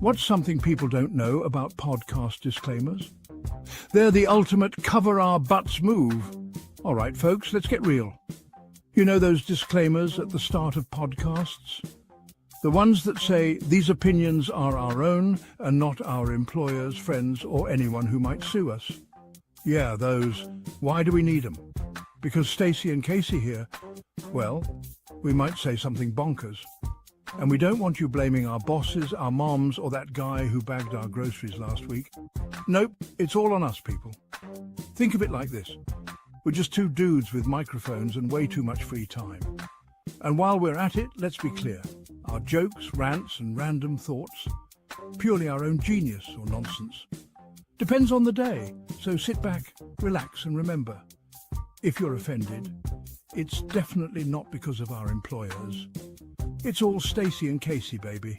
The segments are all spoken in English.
What's something people don't know about podcast disclaimers? They're the ultimate cover our butts move. All right, folks, let's get real. You know those disclaimers at the start of podcasts? The ones that say these opinions are our own and not our employers, friends, or anyone who might sue us. Yeah, those. Why do we need them? Because Stacy and Casey here, well, we might say something bonkers. And we don't want you blaming our bosses, our moms, or that guy who bagged our groceries last week. Nope, it's all on us, people. Think of it like this. We're just two dudes with microphones and way too much free time. And while we're at it, let's be clear. Our jokes, rants, and random thoughts, purely our own genius or nonsense. Depends on the day, so sit back, relax, and remember, if you're offended, it's definitely not because of our employers. It's all Stacy and Casey, baby.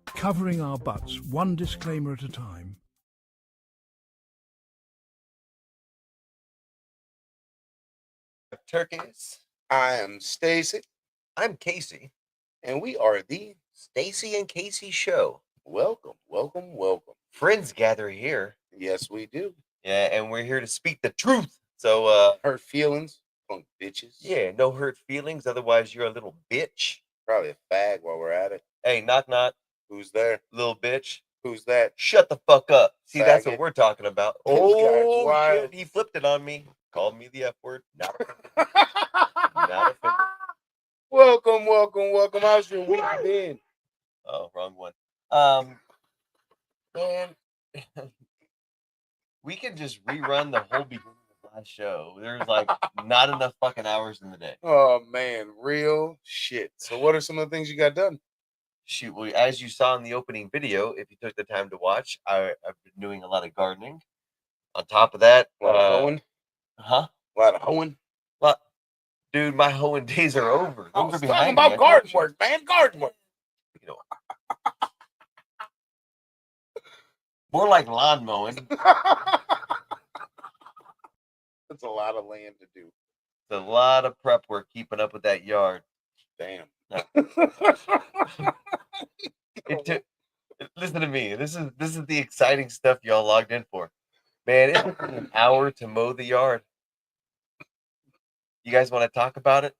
Covering our butts, one disclaimer at a time. Turkeys. I am Stacy, I'm Casey, and we are the Stacy and Casey Show. welcome, welcome, welcome. Friends gather here. Yes, we do. Yeah, and we're here to speak the truth. So, Hurt feelings, punk bitches. yeah, no hurt feelings. Otherwise, you're a little bitch. Probably a fag while we're at it. Hey, knock, knock, Who's there? little bitch. Who's that? Shut the fuck up. See, that's Faggot. what we're talking about. This guy's Oh, wild. shit. He flipped it on me. Called me the F word. Not offended. Welcome, welcome, welcome. How's your week been? Oh, wrong one. Man, we can just rerun the whole beginning of last show. There's like not enough fucking hours in the day. Oh man, real shit. So what are some of the things you got done? Shoot, well, as you saw in the opening video, if you took the time to watch, I've been doing a lot of gardening. On top of that, A lot of hoeing? huh? A lot of hoeing? Dude, my hoeing days are over. I Those are was talking behind me. I about told garden you. work, man. Garden work. You know, more like lawn mowing. That's a lot of land to do. It's a lot of prep work keeping up with that yard. Damn. It took. Listen to me. This is the exciting stuff y'all logged in for. Man, it took me an hour to mow the yard. You guys want to talk about it?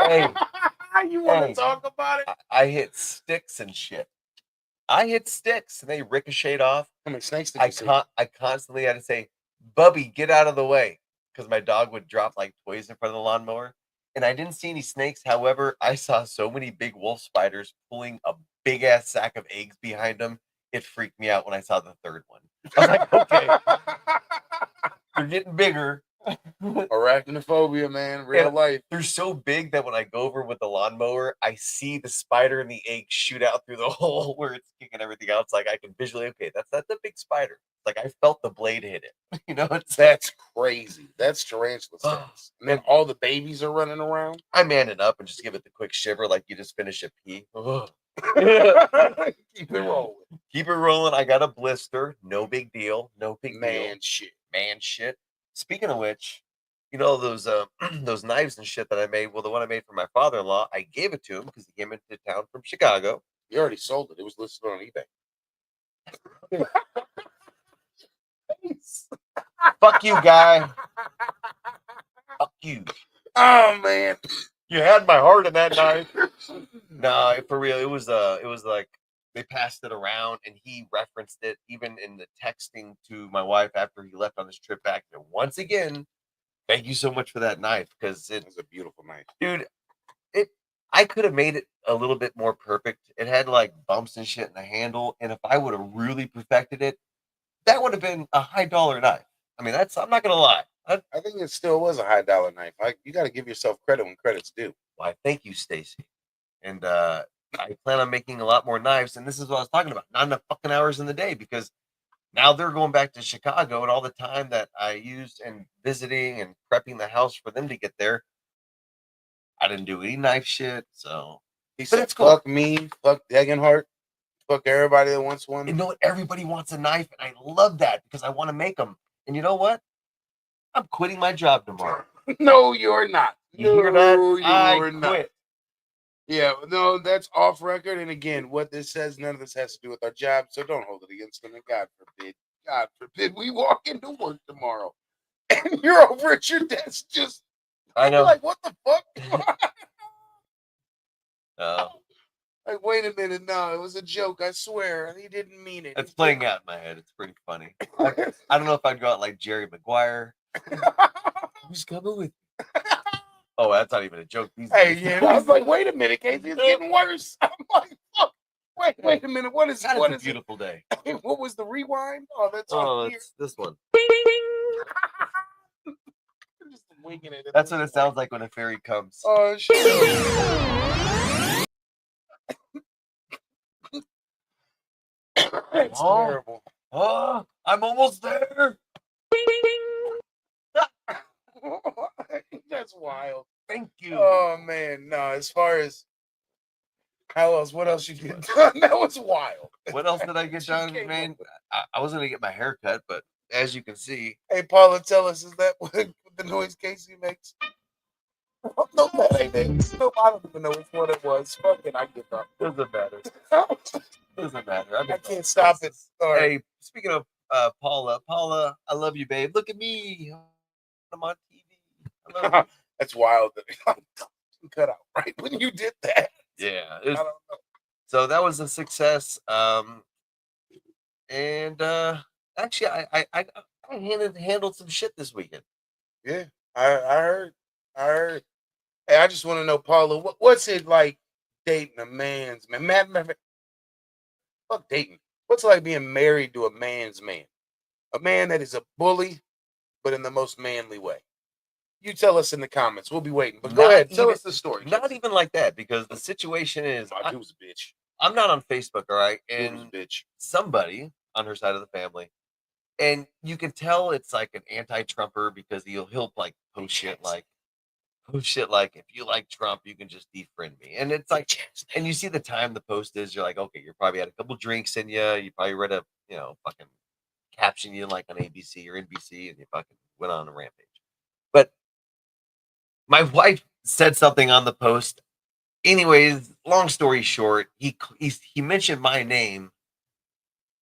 Hey, you want hey. to talk about it? I hit sticks and shit. I hit sticks and they ricocheted off. How many snakes did you see? I constantly had to say, "Bubby, get out of the way," because my dog would drop like toys in front of the lawnmower. And I didn't see any snakes. However, I saw so many big wolf spiders pulling a big ass sack of eggs behind them. It freaked me out when I saw the third one. I was like, okay, they're getting bigger. Arachnophobia, man. Real And- life. They're so big that when I go over with the lawnmower, I see the spider and the egg shoot out through the hole where it's kicking everything out. It's like I can visually, okay, that's a big spider. Like I felt the blade hit it. You know, That's crazy. That's tarantula snakes. And then all the babies are running around. I man it up and just give it the quick shiver like you just finished a pee. Ugh. Keep it rolling. Keep it rolling. I got a blister. No big deal. No big deal. Man, shit. Man shit. Speaking of which, you know those those knives and shit that I made. Well, the one I made for my father-in-law, I gave it to him because he came into town from Chicago. You already sold it. It was listed on eBay. Fuck you, guy. Fuck you. Oh man. You had my heart in that knife. No, for real. It was like they passed it around and he referenced it even in the texting to my wife after he left on his trip back. And once again, thank you so much for that knife because It was a beautiful knife. dude, I could have made it a little bit more perfect. It had like bumps and shit in the handle, and if I would have really perfected it, that would have been a high dollar knife. I mean, I'm not gonna lie. I think it still was a high dollar knife. You got to give yourself credit when credit's due. Why, thank you, Stacy. And I plan on making a lot more knives, and this is what I was talking about. Not enough fucking hours in the day because now they're going back to Chicago, and all the time that I used in visiting and prepping the house for them to get there, I didn't do any knife shit. So He But said, it's cool. fuck me, fuck Degenhart, fuck everybody that wants one. you know what? Everybody wants a knife, and I love that because I want to make them. And you know what? I'm quitting my job tomorrow. No, you're not. You hear that? No, I you're not. quit. Yeah, no, that's off record. And again, what this says, none of this has to do with our job, so don't hold it against them. And God forbid, we walk into work tomorrow and you're over at your desk just I know. like, what the fuck? Uh, Like, wait a minute, no, it was a joke. I swear, he didn't mean it. it's playing out in my head. It's pretty funny. I don't know if I'd go out like Jerry Maguire. Who's coming with me? Oh, that's not even a joke. These Hey, days. yeah, I was like, wait a minute, Casey, it's getting worse. I'm like, fuck. Wait a minute. What is God, what it's is a beautiful day. it? What was the rewind? Oh, that's Oh, on here. it's this one. Just winging it. That's what it sounds like when a fairy comes. Oh shit. That's Oh. terrible. Oh, I'm almost there. That's wild. Thank you. Oh man, no. As far as how else, what else you get done? That was wild. What else did I get You done, came man? up with- I was gonna get my hair cut, but as you can see, Hey, Paula, tell us, is that what the noise Casey makes? No, that ain't it. No, I don't even know which one it was. Fuck it, I give up. doesn't matter. Doesn't matter. I can't stop it. Sorry. Hey, speaking of Paula, I love you, babe. Look at me. I'm on TV. I love you. That's wild that it cut out right when you did that. Yeah. I don't know. So that was a success. And actually, I handled some shit this weekend. Yeah, I heard. Hey, I just want to know, Paula, what's it like dating a man's man? Fuck dating. What's it like being married to a man's man? A man that is a bully, but in the most manly way. You tell us in the comments. We'll be waiting. But go Not ahead. Tell even- us the story. Not even like that, because the situation is My dude's a bitch. I'm not on Facebook, all right? Dude was a And bitch. somebody on her side of the family, and you can tell it's like an anti-Trumper because he'll like post shit like if you like Trump, you can just defriend me. And it's like, and you see the time the post is, you're like, okay, you probably had a couple drinks in you. You probably read a, fucking caption you like on ABC or NBC, and you fucking went on a rampage. But my wife said something on the post. Anyways, long story short, he mentioned my name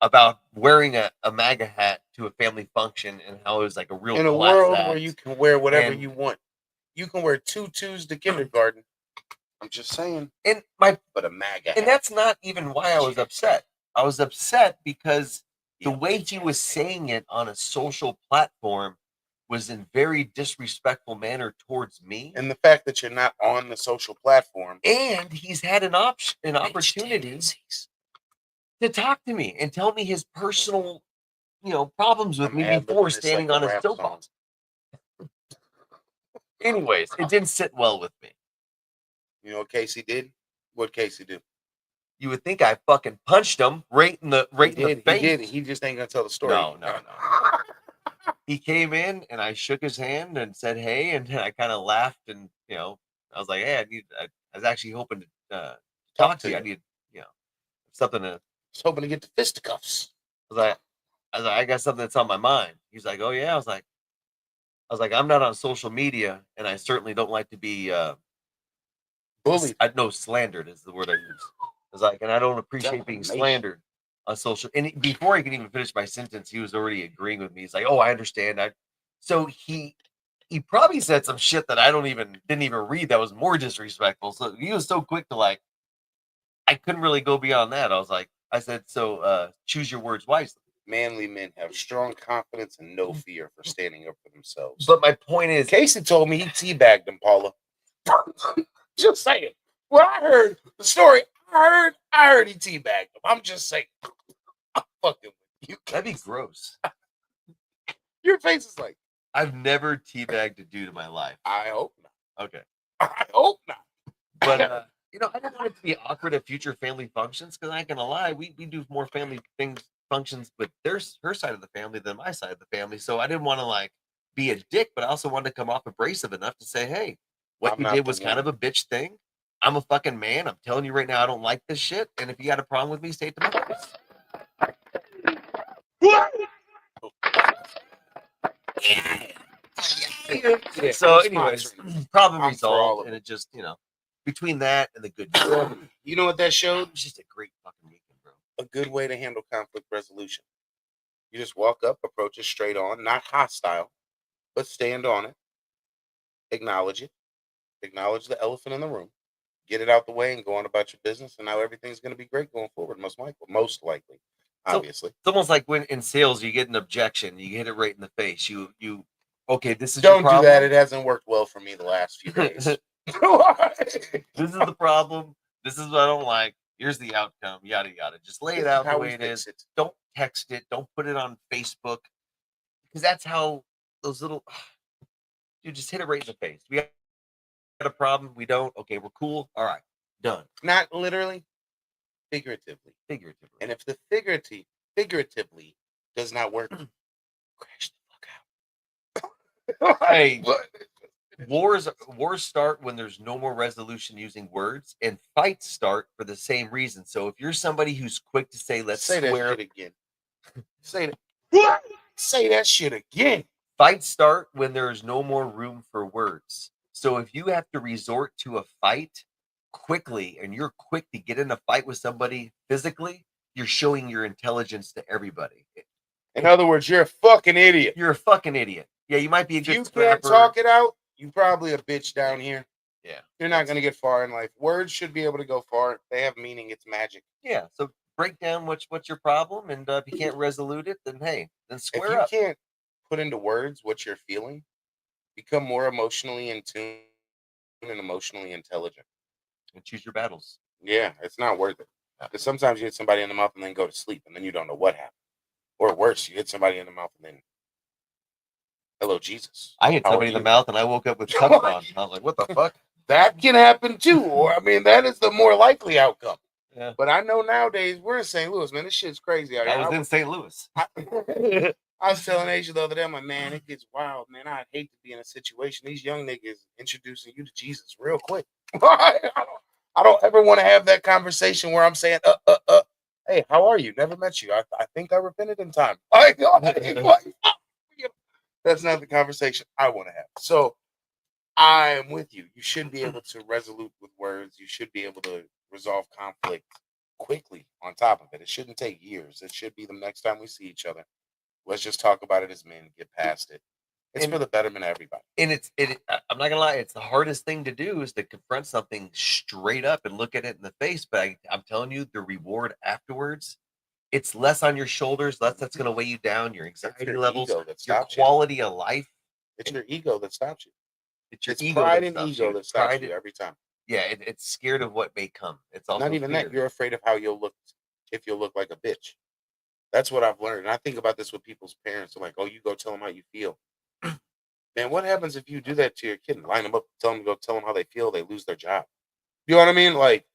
about wearing a MAGA hat to a family function and how it was like a real In a class world act. where you can wear whatever And- you want, you can wear tutus to kindergarten. I'm just saying. And But a MAGA hat. and that's not even why I was upset. I was upset because the way he was saying it on a social platform was in very disrespectful manner towards me. And the fact that you're not on the social platform. And he's had an opportunity to talk to me and tell me his personal, problems with I'm me ad-libbing before this standing like a on a rap soapbox. song. Anyways, it didn't sit well with me. You know what Casey did? What Casey do? You would think I fucking punched him right in the face. He did. He just ain't gonna tell the story. No. He came in and I shook his hand and said, "Hey," and I kind of laughed and I was like, "Hey, I was actually hoping to talk to you. I need something to." I was hoping to get the fisticuffs. I was like, I got something that's on my mind. He's like, "Oh yeah." I was like, I'm not on social media, and I certainly don't like to be Bullied. no, slandered is the word I use. I was like, and I don't appreciate being Defamation. slandered on social. And before I could even finish my sentence, he was already agreeing with me. He's like, "Oh, I understand." So he probably said some shit that I didn't even read that was more disrespectful. So he was so quick to like, I couldn't really go beyond that. I said, "So choose your words wisely." Manly men have strong confidence and no fear for standing up for themselves. But my point is, Casey told me he teabagged him, Paula. Just saying. When I heard the story, I heard he teabagged him. I'm just saying. I'm fucking with you. that'd be gross. Your face is like, I've never teabagged a dude in my life. I hope not. Okay. I hope not. But I didn't want it to be awkward at future family functions because I ain't gonna lie, we do more family functions with her side of the family than my side of the family. So I didn't want to like be a dick, but I also wanted to come off abrasive enough to say, "Hey, what I'm you not did the was kind one. of a bitch thing. I'm a fucking man. I'm telling you right now, I don't like this shit. And if you got a problem with me, say it to my face." So, anyways, problem I'm for all resolved, of and it. it just between that and the good news, You know what that showed? it was just a great fucking weekend, bro. A good way to handle conflict resolution. You just walk up, approach it straight on, not hostile, but stand on it, acknowledge it, acknowledge the elephant in the room, get it out the way, and go on about your business. And now everything's going to be great going forward. Most likely, obviously. It's almost like when in sales you get an objection, you hit it right in the face. You okay, this is Don't your do problem. that. It hasn't worked well for me the last few days. This is the problem. This is what I don't like. Here's the outcome. Yada yada. Just lay it out the way it is. Don't text it. Don't put it on Facebook, because that's how those little you just hit it right in the face. We got a problem. We don't. Okay, we're cool. All right, done. Not literally, figuratively. Figuratively. And if the figuratively does not work, crash the fuck out. Hey, wars start when there's no more resolution using words, and fights start for the same reason. So if you're somebody who's quick to say, let's say swear, that shit again. Say that shit again. Fights start when there's no more room for words. So if you have to resort to a fight quickly, and you're quick to get in a fight with somebody physically, you're showing your intelligence to everybody. In other words, you're a fucking idiot. You're a fucking idiot. Yeah, you might be a If good you scrapper. can't talk it out, you probably a bitch down here. Yeah. You're not going to get far in life. Words should be able to go far. They have meaning. It's magic. Yeah. So break down what's your problem, and if you can't resolute it, then hey, then square If up. you can't put into words what you're feeling, become more emotionally in tune and emotionally intelligent. And choose your battles. Yeah, it's not worth it. Because sometimes you hit somebody in the mouth and then go to sleep, and then you don't know what happened. Or worse, you hit somebody in the mouth and then, hello, Jesus. I hit How somebody are in the you? mouth and I woke up with cuffs on. I was like, what the fuck? That can happen too. Or I mean, that is the more likely outcome. Yeah. But I know nowadays we're in St. Louis, man. This shit's crazy out here. I was in St. Louis. I was telling Asia the other day, I'm like, man, it gets wild, man. I'd hate to be in a situation. These young niggas introducing you to Jesus real quick. I don't ever want to have that conversation where I'm saying, hey, how are you? Never met you. I think I repented in time. That's not the conversation I want to have. So I am with you. You should be able to resolute with words. You should be able to resolve conflict quickly on top of it. It shouldn't take years. It should be the next time we see each other. Let's just talk about it as men, get past it. It's for the betterment of everybody. And I'm not gonna lie, it's the hardest thing to do is to confront something straight up and look at it in the face. But I'm telling you, the reward afterwards, it's less on your shoulders, less that's gonna weigh you down, your anxiety levels, your quality of life. It's your ego that stops you. It's ego pride and ego that stops you every time. Yeah, it's scared of what may come. It's also not even fear. That. You're afraid of how you'll look if you'll look like a bitch. That's what I've learned. And I think about this with people's parents. I'm like, oh, you go tell them how you feel. Man, what happens if you do that to your kid and line them up, tell them to go tell them how they feel, they lose their job? You know what I mean? Like,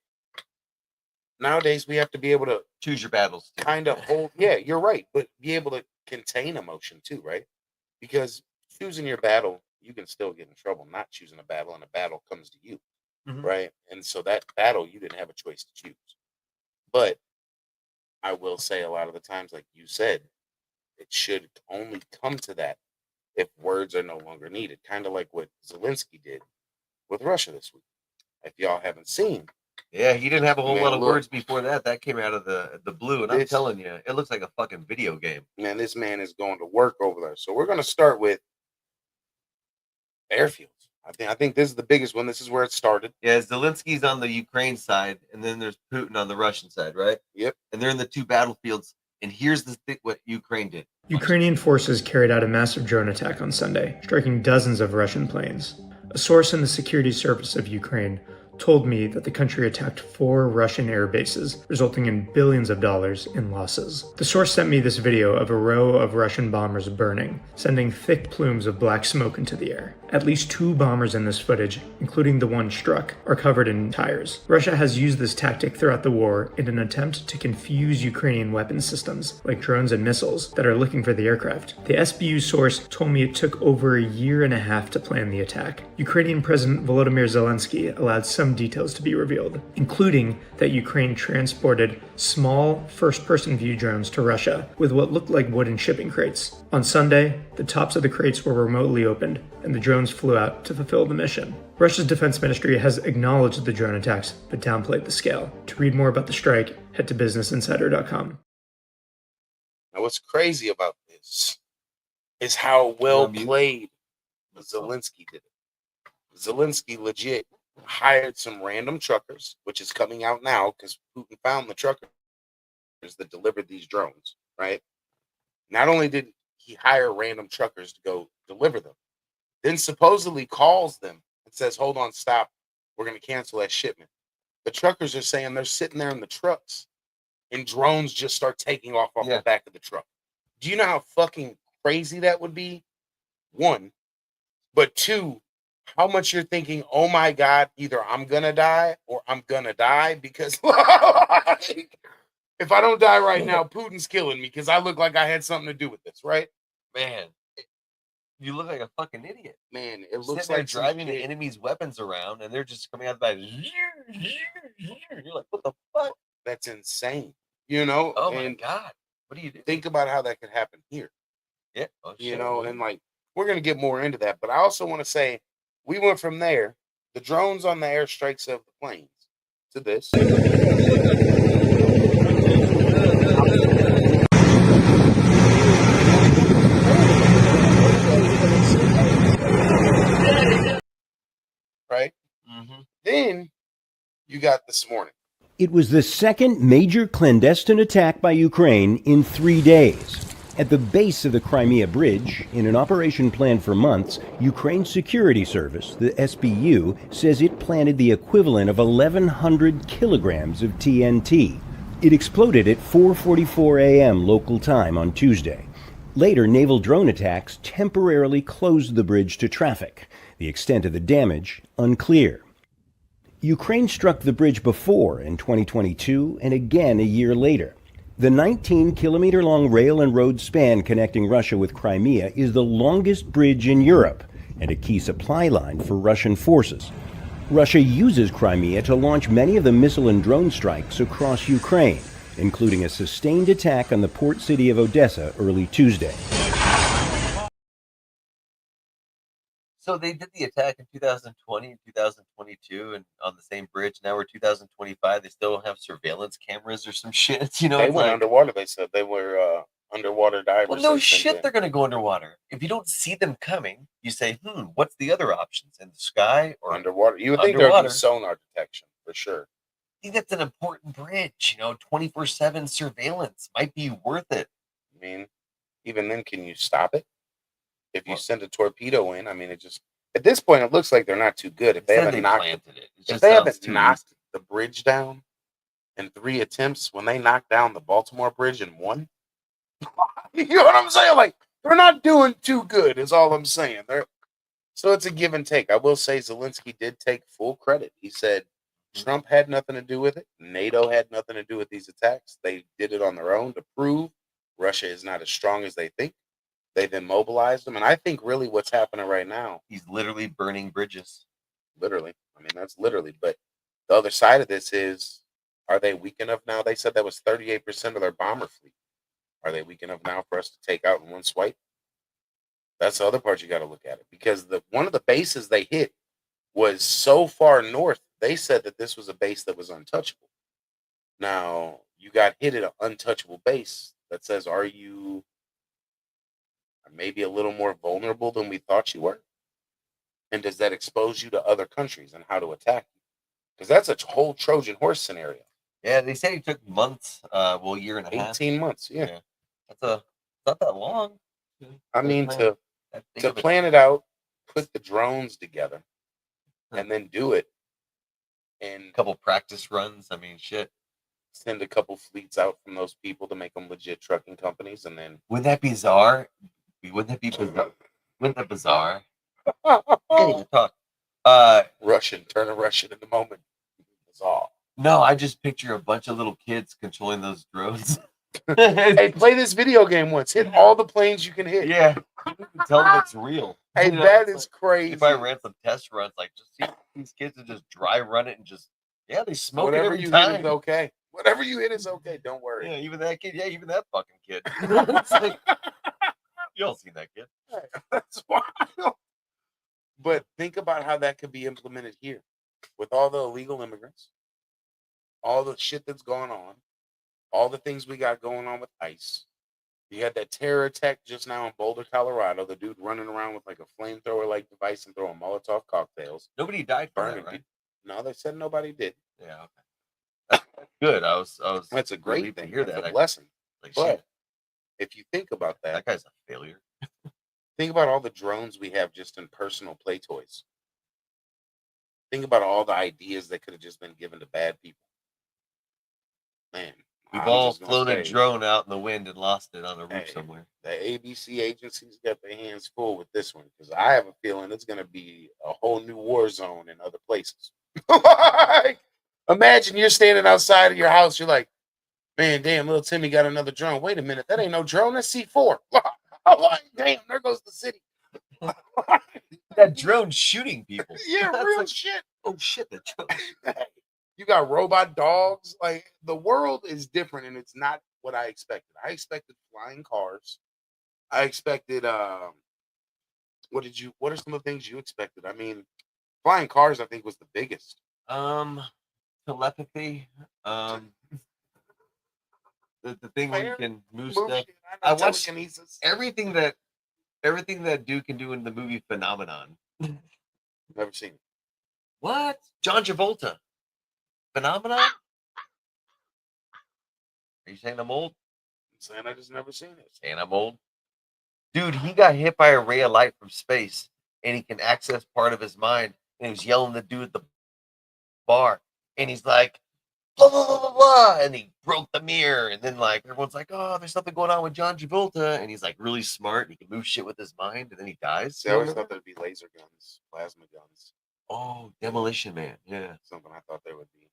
nowadays we have to be able to choose your battles. Kind of hold. Yeah, you're right. But be able to contain emotion too, right? Because choosing your battle, you can still get in trouble not choosing a battle, and a battle comes to you, right? And so that battle, you didn't have a choice to choose. But I will say a lot of the times, like you said, it should only come to that if words are no longer needed. Kind of like what Zelensky did with Russia this week. If y'all haven't seen. Yeah, he didn't have a whole lot of words before that. That came out of the blue. And I'm telling you, it looks like a fucking video game. Man, this man is going to work over there. So we're going to start with airfields. I think this is the biggest one. This is where it started. Yeah, Zelensky's on the Ukraine side, and then there's Putin on the Russian side, right? Yep. And they're in the two battlefields. And here's what Ukraine did. Ukrainian forces carried out a massive drone attack on Sunday, striking dozens of Russian planes. A source in the security service of Ukraine told me that the country attacked 4 Russian air bases, resulting in billions of dollars in losses. The source sent me this video of a row of Russian bombers burning, sending thick plumes of black smoke into the air. At least 2 bombers in this footage, including the one struck, are covered in tires. Russia has used this tactic throughout the war in an attempt to confuse Ukrainian weapons systems, like drones and missiles, that are looking for the aircraft. The SBU source told me it took over a year and a half to plan the attack. Ukrainian President Volodymyr Zelensky allowed some some details to be revealed, including that Ukraine transported small first-person view drones to Russia with what looked like wooden shipping crates. On Sunday, the tops of the crates were remotely opened, and the drones flew out to fulfill the mission. Russia's defense ministry has acknowledged the drone attacks, but downplayed the scale. To read more about the strike, head to businessinsider.com. Now, what's crazy about this is how well played Zelensky did it. Zelensky legit hired some random truckers, which is coming out now because Putin found the truckers that delivered these drones, right? Not only did he hire random truckers to go deliver them, then supposedly calls them and says, hold on, stop. We're going to cancel that shipment. The truckers are saying they're sitting there in the trucks and drones just start taking off the back of the truck. Do you know how fucking crazy that would be? One. But two, how much you're thinking, oh my God, either I'm going to die or I'm going to die because like, if I don't die right now, Putin's killing me because I look like I had something to do with this, right? Man, you look like a fucking idiot. Man, it looks like like driving the enemy's weapons around and they're just coming out the back. You're like, what the fuck? That's insane. You know? Oh my God. What do you do? Think about how that could happen here. Yeah. Oh, shit, you know, and like, we're going to get more into that. But I also want to say, we went from there, the drones on the airstrikes of the planes, to this. Right? Mm-hmm. Then you got this morning. It was the second major clandestine attack by Ukraine in 3 days. At the base of the Crimea Bridge, in an operation planned for months, Ukraine's security service, the SBU, says it planted the equivalent of 1,100 kilograms of TNT. It exploded at 4:44 a.m. local time on Tuesday. Later, naval drone attacks temporarily closed the bridge to traffic. The extent of the damage, unclear. Ukraine struck the bridge before in 2022 and again a year later. The 19-kilometer-long rail and road span connecting Russia with Crimea is the longest bridge in Europe and a key supply line for Russian forces. Russia uses Crimea to launch many of the missile and drone strikes across Ukraine, including a sustained attack on the port city of Odessa early Tuesday. So they did the attack in 2020 and 2022 and on the same bridge. Now we're 2025. They still don't have surveillance cameras or some shit. You know, they went underwater. They said they were underwater divers. Well, no shit, they're going to go underwater. If you don't see them coming, you say, what's the other options? In the sky or underwater? You would think there would be sonar detection for sure. I think that's an important bridge. 24/7 surveillance might be worth it. I mean, even then, can you stop it? If you send a torpedo in, I mean, it just at this point it looks like they're not too good. If they haven't knocked the bridge down in 3 attempts, when they knocked down the Baltimore Bridge in 1, you know what I'm saying? Like they're not doing too good, is all I'm saying. So it's a give and take. I will say Zelensky did take full credit. He said Trump had nothing to do with it. NATO had nothing to do with these attacks. They did it on their own to prove Russia is not as strong as they think. They then mobilized them. And I think really what's happening right now, he's literally burning bridges. Literally. I mean, that's literally. But the other side of this is, are they weak enough now? They said that was 38% of their bomber fleet. Are they weak enough now for us to take out in one swipe? That's the other part you got to look at it. Because one of the bases they hit was so far north, they said that this was a base that was untouchable. Now, you got hit at an untouchable base that says, are you maybe a little more vulnerable than we thought you were? And does that expose you to other countries and how to attack you? Because that's a whole Trojan horse scenario. Yeah, they say it took months, a year and a half. 18 months, yeah. That's not that long. I mean, to plan it out, put the drones together, and then do it. And a couple practice runs. I mean, shit. Send a couple fleets out from those people to make them legit trucking companies, and then... Wouldn't that be bizarre? Wouldn't that be bizarre? Wouldn't that bizarre? Can't even talk. Turn a Russian in the moment. Bizarre. No, I just picture a bunch of little kids controlling those drones. Hey, play this video game once. Hit all the planes you can hit. Yeah. You can tell them it's real. Hey, You know, that it's is like, crazy. if I ran some test runs, like just see these kids that just dry run it and just they smoke it Whatever every you time. hit is okay. Whatever you hit is okay. Don't worry. Yeah, even that kid. Yeah, even that fucking kid. It's like, you all seen that kid. That's wild. But think about how that could be implemented here with all the illegal immigrants, all the shit that's going on, all the things we got going on with ICE. You had that terror attack just now in Boulder, Colorado. The dude running around with like a flamethrower like device and throwing Molotov cocktails. Nobody died from Burning that, right? people. No, they said nobody did. Yeah, okay. That's good. I was That's a great relieved to thing. hear That's that. a blessing. Like, But shit, if you think about that that, guy's a failure. think about all the drones we have just in personal play toys. Think about all the ideas that could have just been given to bad people. Man, We've I'm all just gonna flown a say, drone out in the wind and lost it on a roof hey, somewhere. the ABC agencies got their hands full with this one because I have a feeling it's going to be a whole new war zone in other places. Like, imagine you're standing outside of your house. You're like, man, damn, little Timmy got another drone. Wait a minute, that ain't no drone. That's C4. I'm like, damn, there goes the city. That drone shooting people. Yeah, That's real like, shit. oh shit, that drone. You got robot dogs. Like, the world is different, and it's not what I expected. I expected flying cars. I expected what are some of the things you expected? I mean, flying cars I think was the biggest. Telepathy. The thing where you Fair. can move Move stuff. shit, I watched telekinesis. everything that dude can do in the movie Phenomenon. Never seen it. What? John Travolta. Phenomenon? Are you saying I'm old? I'm saying I just never seen it. Saying I'm old? Dude, he got hit by a ray of light from space and he can access part of his mind. And he was yelling at the dude at the bar. And he's like, blah, blah, blah, blah, blah. And he broke the mirror. And then, like, everyone's like, oh, there's something going on with John Travolta. And he's like really smart. And he can move shit with his mind. And then he dies. See, I always thought there'd be laser guns, plasma guns. Oh, Demolition Man. Yeah. Something I thought there would be.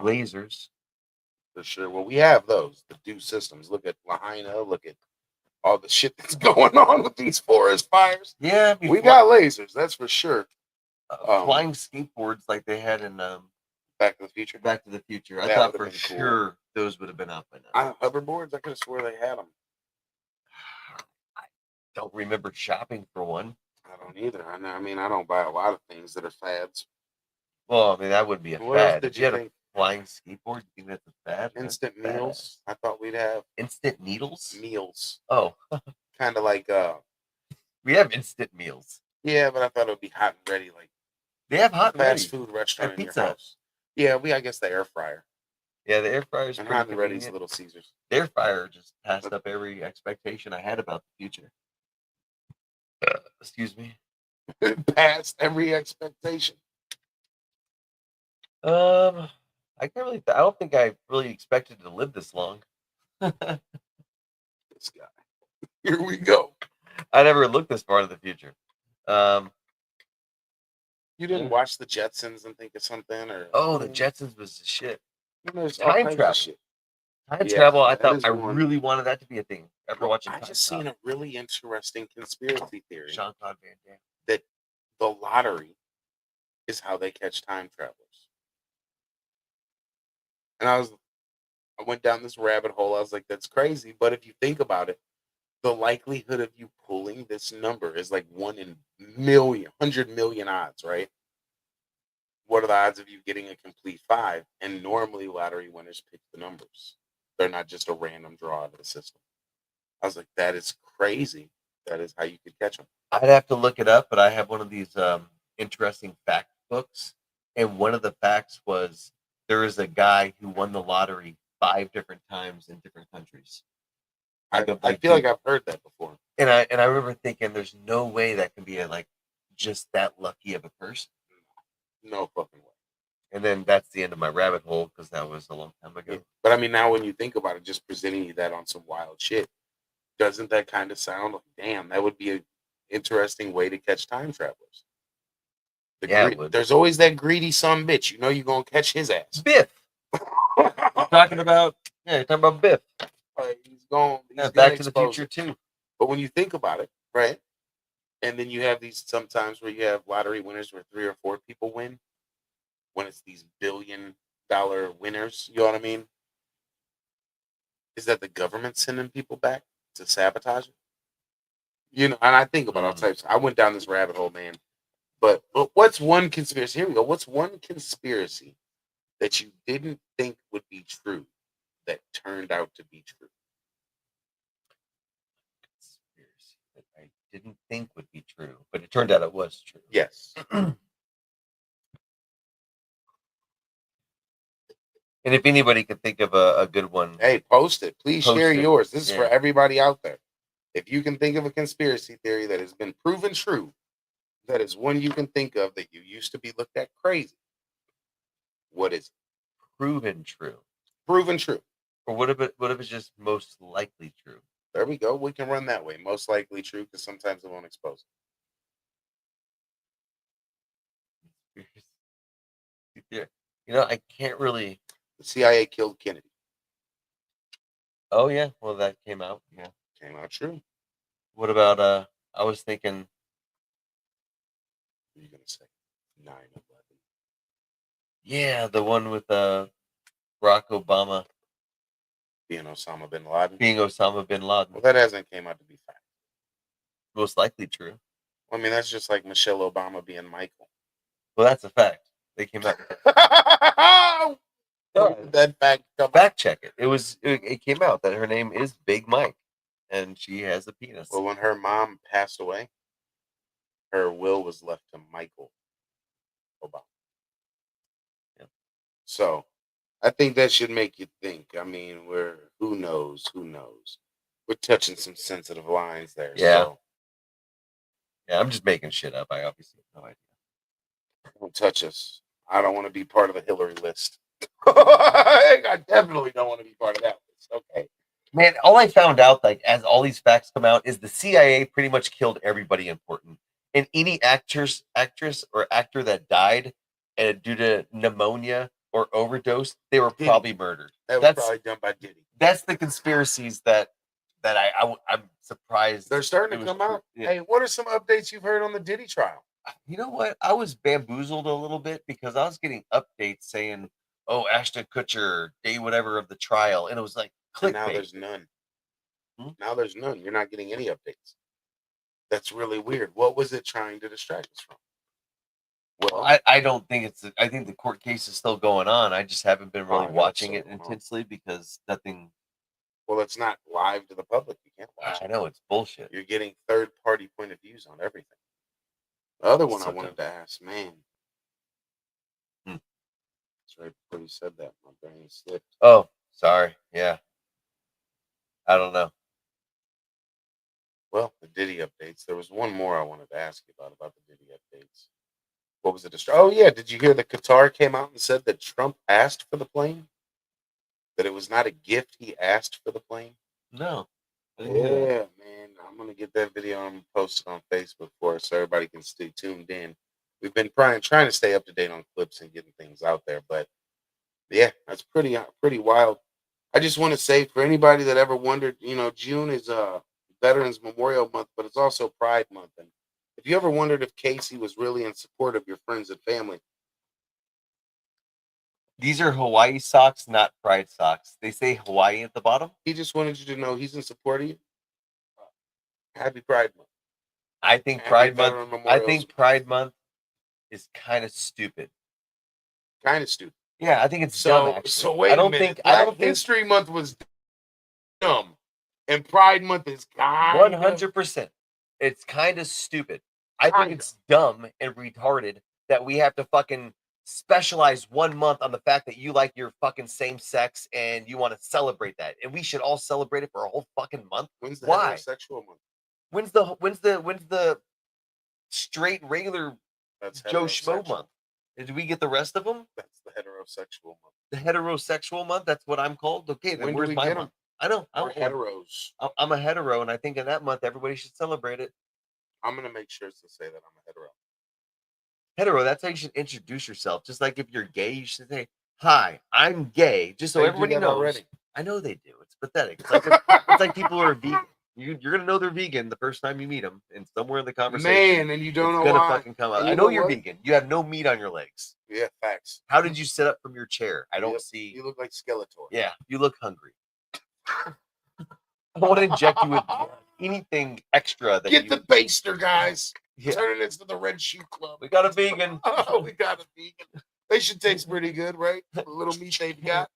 Lasers. For sure. Well, we have those, the do systems. Look at Lahaina. Look at all the shit that's going on with these forest fires. Yeah. We got lasers, that's for sure. Flying skateboards like they had in Back to the Future. Back to the Future. I That thought would've for been cool. sure those would have been out by now. Hoverboards, I could have swore they had them. I don't remember shopping for one. I don't either. I mean, I don't buy a lot of things that are fads. Well, I mean, that would be a What else fad. did If you you had think? a flying skateboard, you think that's a fad? Instant That's bad. meals. I thought we'd have Instant needles? meals. Oh, Kind of like we have instant meals. yeah, but I thought it would be hot and ready, like They have hot and ready. fast food restaurant Like in your pizza. house. Yeah, I guess the air fryer. Yeah, the air fryer is And pretty hot and ready's convenient. Little Caesars. The air fryer just passed up every expectation I had about the future. Excuse me. Past every expectation. I can't really. I don't think I really expected to live this long. This guy. Here we go. I never looked this far into the future. You didn't Yeah. watch the Jetsons and think of something, or Oh, the Jetsons was the shit. There's all Time kinds of travel. shit. Time Yeah, travel. I that thought is I one. really wanted that to be a thing. After watching, I Time just seen Cop. a really interesting conspiracy theory Jean Claude Van Damme. that the lottery is how they catch time travelers. And I went down this rabbit hole. I was like, that's crazy. But if you think about it, the likelihood of you pulling this number is like 1 in 100 million odds, right? What are the odds of you getting a complete 5? And normally lottery winners pick the numbers. They're not just a random draw out of the system. I was like, that is crazy. That is how you could catch them. I'd have to look it up, but I have one of these interesting fact books, and one of the facts was there is a guy who won the lottery 5 different times in different countries. I feel like I've heard that before. And I remember thinking, there's no way that can be just that lucky of a person. No fucking way. And then that's the end of my rabbit hole because that was a long time ago. Yeah. But I mean, now when you think about it, just presenting you that on some wild shit, doesn't that kind of sound like, damn, that would be an interesting way to catch time travelers? It would. There's always that greedy son bitch. You know you're gonna catch his ass. Biff. You're talking about Biff. He's Back to the Future too. But when you think about it, right? And then you have these sometimes where you have lottery winners where 3 or 4 people win. When it's these $1 billion winners, you know what I mean? Is that the government sending people back to sabotage it? You know, and I think about all types. I went down this rabbit hole, man. But what's one conspiracy? Here we go. What's one conspiracy that you didn't think would be true that turned out to be true? Conspiracy that I didn't think would be true, but it turned out it was true. Yes. And if anybody could think of a good one, Hey, post it. Please Post share it. yours. This is for Yeah. everybody out there. If you can think of a conspiracy theory that has been proven true, that is one you can think of that you used to be looked at crazy. What is it? proven true. Proven true. Or what if it's just most likely true? There we go. We can run that way. Most likely true because sometimes it won't expose Yeah. You know, I can't really. it. The CIA killed Kennedy. Oh yeah, well that came out. Yeah. Came out true. What about I was thinking What are you going to say? 9/11. yeah, the one with Barack Obama Being Osama bin Laden. being Osama bin Laden. Well, that hasn't came out to be fact. Most likely true. I mean, that's just like Michelle Obama being Michael. Well, that's a fact. They came out. That fact come Fact check it. It came out that her name is Big Mike, and she has a penis. Well, when her mom passed away, her will was left to Michael Obama. Yeah. So, I think that should make you think. I mean, who knows? Who knows? We're touching some sensitive lines there. Yeah. So Yeah, I'm just making shit up. I obviously have no idea. don't touch us. I don't want to be part of the Hillary list. I definitely don't want to be part of that list. Okay. Man, all I found out, like as all these facts come out, is the CIA pretty much killed everybody important. And any actress, or actor that died due to pneumonia or overdose, they were Diddy. probably murdered. That was That's probably done by Diddy. that's the conspiracies that I'm surprised. They're starting it to was come true. out. Yeah. Hey, what are some updates you've heard on the Diddy trial? You know what? I was bamboozled a little bit because I was getting updates saying, "Oh, Ashton Kutcher, day whatever of the trial," and it was like And now clickbait. there's none. Hmm? Now there's none. You're not getting any updates. That's really weird. What was it trying to distract us from? Well, I don't think it's. I think the court case is still going on. I just haven't been really I know it's watching still it going on. intensely because nothing. well, it's not live to the public. You can't watch I it. know it's bullshit. You're getting third-party point of views on everything. The other one I So wanted to ask, man. Hmm. That's right before you said that, my brain slipped. Oh, sorry. Yeah. I don't know. Well, the Diddy updates. There was one more I wanted to ask you about the Diddy updates. What was it? Oh, yeah. Did you hear that Qatar came out and said that Trump asked for the plane? That it was not a gift. He asked for the plane? No. I Yeah, didn't hear that. man. I'm going to get that video and post it on Facebook for us so everybody can stay tuned in. We've been trying to stay up to date on clips and getting things out there. But, yeah, that's pretty wild. I just want to say for anybody that ever wondered, June is Veterans Memorial Month, but it's also Pride Month. And if you ever wondered if Casey was really in support of your friends and family, These are Hawaii socks, not Pride socks. They say Hawaii at the bottom. he just wanted you to know he's in support of you. Happy Pride Month. I think Happy Pride Veteran Month. I Memorial think Pride Month is kind of stupid. Kind of stupid. Yeah, I think it's dumb. So, Actually, so wait I don't a minute. think. I don't Black think. History Month was dumb, and Pride Month is kind of 100%. It's kind of stupid. I think Kinda. it's dumb and retarded that we have to fucking specialize 1 month on the fact that you like your fucking same sex and you want to celebrate that. And we should all celebrate it for a whole fucking month. When's the Why? heterosexual month? When's the straight regular That's Joe Schmo heterosexual. month? Did we get the rest of them? That's the heterosexual month. The heterosexual month? That's what I'm called? Okay, then When do where's we my get 'em? month? I know. We're heteros. I'm a hetero, and I think in that month everybody should celebrate it. I'm gonna make sure to say that I'm a hetero. Hetero, that's how you should introduce yourself. Just like if you're gay, you should say, "Hi, I'm gay," just so They do everybody that knows. already. I know they do. It's pathetic. It's like people who are vegan. You're gonna know they're vegan the first time you meet them, and somewhere in the conversation, Man, and you don't it's know gonna why. fucking come out. And I you know know you're what? vegan. You have no meat on your legs. Yeah, facts. How did you sit up from your chair? I don't Yep, see. You look like Skeletor. Yeah, you look hungry. I want to inject you with anything extra that Get you. the baster, guys. Yeah. Turn it into the Red Shoe Club. We got a vegan. Oh, we got a vegan. They should taste pretty good, right? The little meat they've got.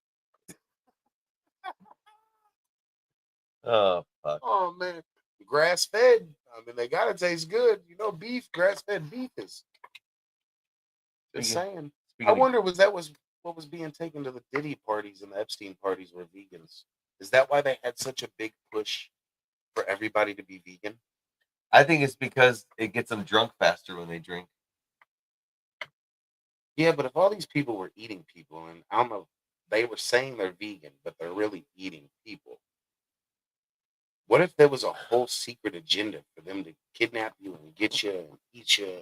Oh fuck. Oh man, grass fed. I mean, they gotta taste good. You know, beef, grass fed beef is. Just saying. I wonder what was being taken to the Diddy parties and the Epstein parties were vegans. Is that why they had such a big push for everybody to be vegan? I think it's because it gets them drunk faster when they drink. Yeah, but if all these people were eating people, and I don't know, they were saying they're vegan, but they're really eating people. What if there was a whole secret agenda for them to kidnap you and get you and eat you?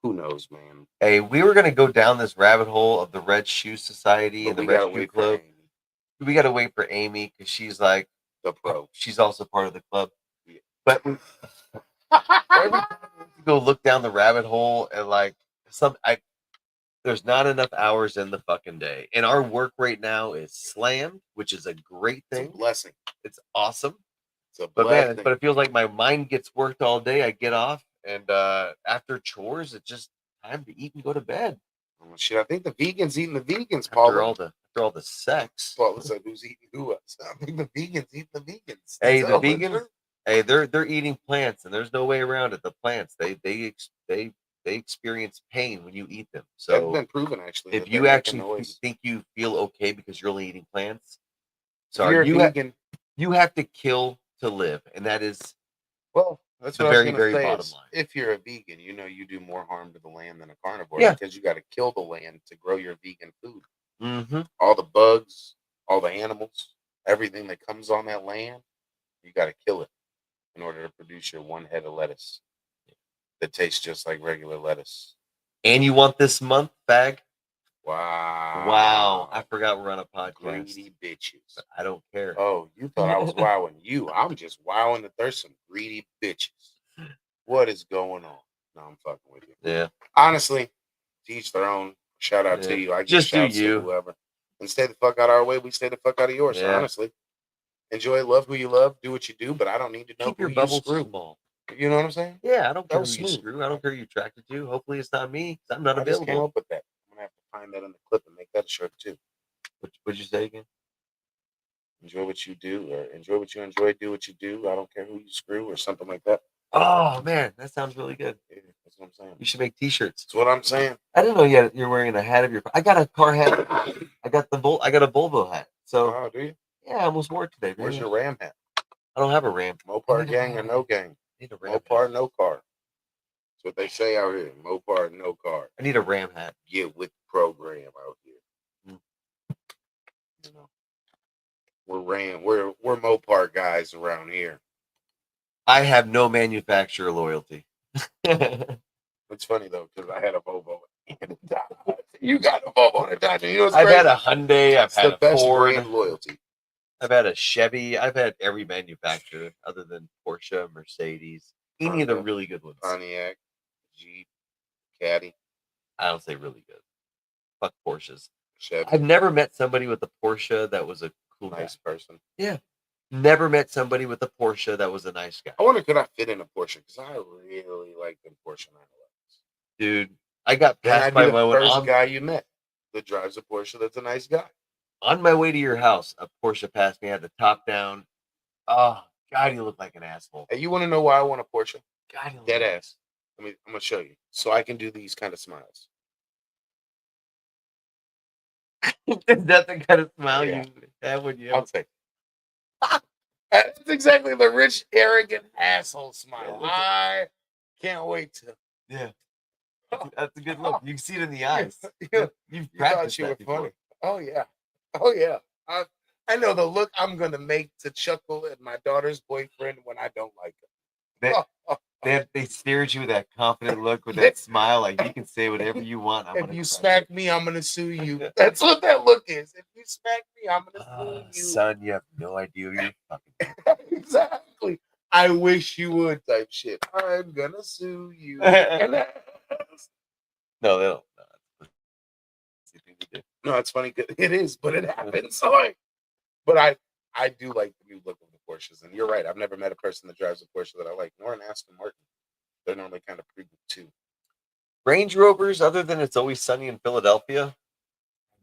Who knows, man? Hey, we were gonna go down this rabbit hole of the Red Shoe Society But and the we Red gotta Shoe wait for Club. Amy, We gotta wait for Amy because she's like the pro. she's also part of the club. Yeah. But every time you go look down the rabbit hole and like there's not enough hours in the fucking day. And our work right now is slammed, which is a great It's a thing. blessing. It's awesome. It's a But blessing. man, but it feels like my mind gets worked all day. I get off and after chores, it's just time to eat and go to bed. Oh, shit, I think the vegans eating the vegans, Paul. After all the sex. Paul said, "Who's eating who else?" I think the vegans eating the vegans. Hey, Tell the the vegans. truth. Hey, they're eating plants, and there's no way around it. The plants, they experience pain when you eat them. That's So been proven actually. if that you they're making actually noise. think you feel okay because you're only eating plants, If you're sorry, a vegan. you have to kill to live, and that is Well, that's the what I was very, gonna very say bottom is, line. if you're a vegan, you know you do more harm to the land than a carnivore Yeah. because you got to kill the land to grow your vegan food. Mm-hmm. All the bugs, all the animals, everything that comes on that land, you got to kill it in order to produce your one head of lettuce that tastes just like regular lettuce. And you want this month, fag? Wow. Wow, I forgot we're on a podcast. Greedy bitches. I don't care. Oh, you thought I was wowing you. I'm just wowing that there's some greedy bitches. What is going on? No, I'm fucking with you. Yeah. Honestly, to each their own. Shout out to Yeah. you. I give Just do shouts you. to whoever. And stay the fuck out of our way. We stay the fuck out of yours. So Yeah. honestly, enjoy, love who you love, do what you do, but I don't need to know Keep who your you bubble screw. small. You know what I'm saying? Yeah, I don't care who That you was screw. I don't care who you're attracted to. Hopefully it's not me. 'Cause I'm not I just came available. up with that. I'm gonna have to find that in the clip and make that a shirt too. What'd you say again? Enjoy what you do, or enjoy what you enjoy, do what you do. I don't care who you screw, or something like that. Oh man, that sounds really good. Yeah, that's what I'm saying. You should make T-shirts. That's what I'm saying. I didn't know you're wearing a hat of your. I got a car hat. I got a Volvo hat. So Oh, do you? yeah, I almost wore it today. Where's Man. your Ram hat? I don't have a Ram. Mopar gang or no gang? I need a Ram. Mopar, Hat. no car. That's what they say out here. Mopar, no car. I need a Ram hat. Get with the program out here. Mm. You know, we're Mopar guys around here. I have no manufacturer loyalty. It's funny though because I had a Volvo. You got a Volvo and a Dodge. You know what's I've crazy? had a Hyundai. I've It's had the a best Ford. brand loyalty. I've had a Chevy. I've had every manufacturer other than Porsche, Mercedes, any of the Honda, really good ones. Pontiac, Jeep, Caddy, I don't say really good. Fuck Porsches. Chevy. I've never met somebody with a Porsche that was a cool Nice guy. person. Never met somebody with a Porsche that was a nice guy. I wonder could I fit in a Porsche because I really like the Porsche 911s. Dude, I got Then passed I'd by be the one first guy you met that drives a Porsche that's a nice guy. on my way to your house. A Porsche passed me. I had the top down. Oh, God, you look like an asshole. Hey, you want to know why I want a Porsche? God, you look Dead like- ass. I'm gonna show you so I can do these kind of smiles. Is that the kind of smile Yeah. you have when you I'll have? take. That's exactly the rich, arrogant asshole smile. Yeah, I can't wait to. Yeah. That's a good look. You can see it in the eyes. You You've thought practiced you that were before. funny. Oh yeah. Oh yeah. I know the look I'm gonna make to chuckle at my daughter's boyfriend when I don't like him. They stare at you with that confident look, with that smile, like you can say whatever you want. I'm If gonna you crush smack it. me, I'm gonna sue you. That's what that look is. If you smack me, I'm gonna sue you. Son, you have no idea what you're fucking. Exactly. I wish you would type shit. I'm gonna sue you. And No, they don't. No, that's the thing to do. no, it's funny. It is, but it happens. But I do like the new look of the Porsches, and you're right. I've never met a person that drives a Porsche that I like. Nor an Aston Martin. They're normally kind of pretty good too. Range Rovers, other than It's Always Sunny in Philadelphia,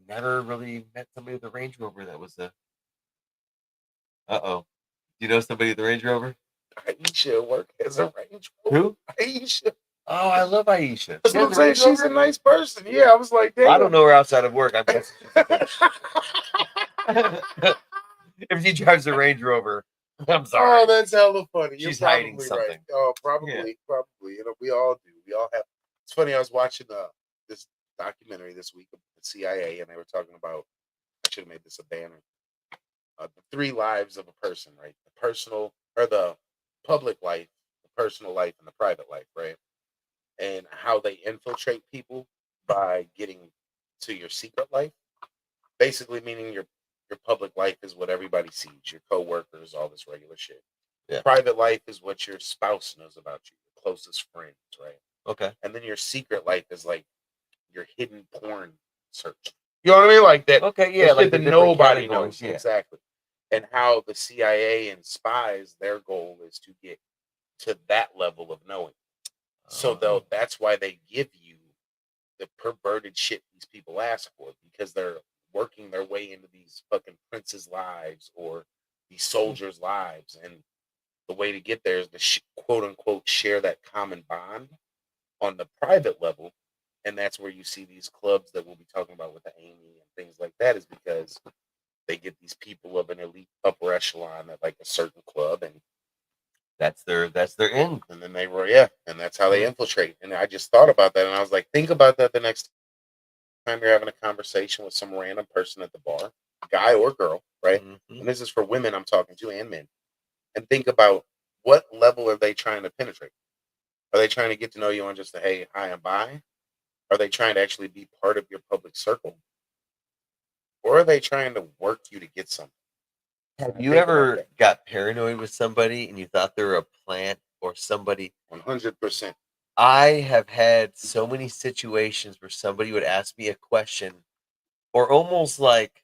never really met somebody with a Range Rover that was a. Uh-oh. Do you know somebody with a Range Rover? Aisha work as a Range Rover. Who? Aisha. Oh, I love Aisha. That's She what has I'm a saying. Range She's a Rover? nice person. Yeah, I was like, damn. I don't know her outside of work. I guess. If she drives a Range Rover, I'm sorry. Oh, that's hella funny. You're She's probably hiding right. something. Oh, probably. You know, we all do. We all have. It's funny. I was watching this documentary this week of the CIA, and they were talking about. I should have made this a banner. The 3 lives of a person, right? The personal or the public life, the personal life, and the private life, right? And how they infiltrate people by getting to your secret life. Basically, meaning your public life is what everybody sees, your coworkers, all this regular shit. Yeah. Private life is what your spouse knows about you, your closest friends, right? Okay. And then your secret life is like your hidden porn search. You know what I mean? Like that. Okay, yeah, the shit like the that different nobody categories, knows. yeah. Exactly. And how the CIA and spies, their goal is to get to that level of knowing. So Oh. that's why they give you the perverted shit these people ask for, because they're working their way into these fucking princes' lives or these soldiers' lives, and the way to get there is to quote unquote share that common bond on the private level, and that's where you see these clubs that we'll be talking about with the Amy and things like that, is because they get these people of an elite upper echelon at like a certain club, and That's their end. and then they were and that's how they infiltrate. And I just thought about that, and I was like, think about that the next time you're having a conversation with some random person at the bar, guy or girl, right? Mhm. And this is for women I'm talking to and men. And think about what level are they trying to penetrate? Are they trying to get to know you on just a hey, hi, and bye? Are they trying to actually be part of your public circle? Or are they trying to work you to get something? Have I you think about ever that. got paranoid with somebody and you thought they were a plant or somebody? 100%. I have had so many situations where somebody would ask me a question or almost like